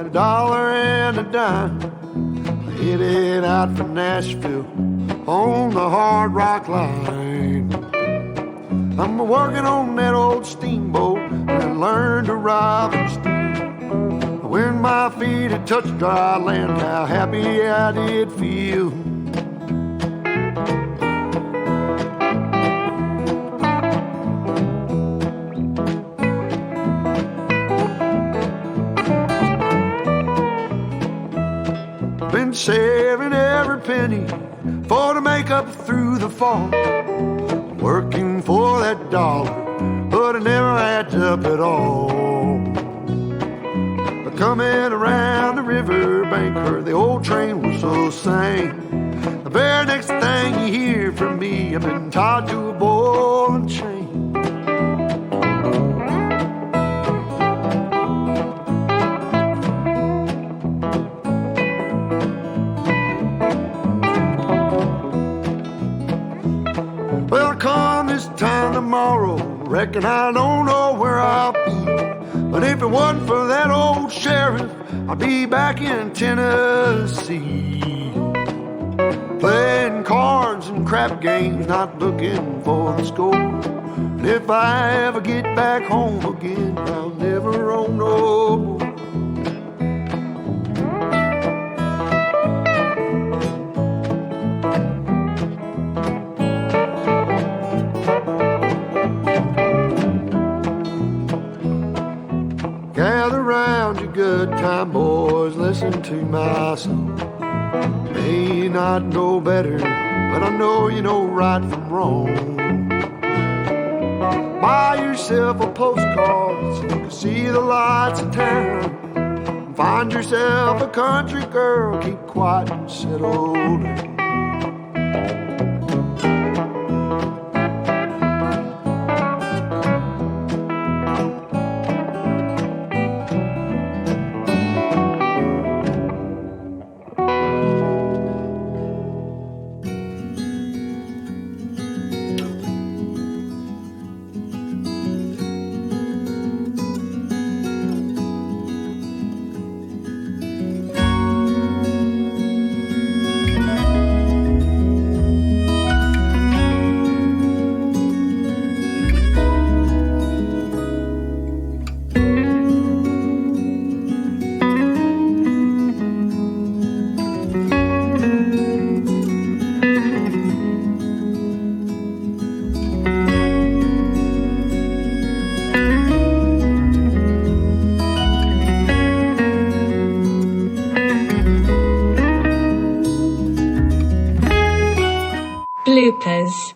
at $1.10. Headed out for Nashville on the Hard Rock Line. I'm working on that old steamboat and I learned to ride and steam. When my feet had touched dry land, how happy I did feel. Been saving every penny for to make up through the fall. Working for that dollar, but it never adds up at all. But coming around the riverbank, heard the old train whistle sing. The very next thing you hear from me, I've been tied to a ball and chain. Well, come this time tomorrow, reckon I don't know where I'll be. But if it wasn't for that old sheriff, I'd be back in Tennessee. Playing cards and crap games, not looking for the score. And if I ever get back home again, I'll never own no more. Gather round, you good time boys, listen to my song. May not know better, but I know you know right from wrong. Buy yourself a postcard so you can see the lights of town. Find yourself a country girl, keep quiet and settle down. Bloopers.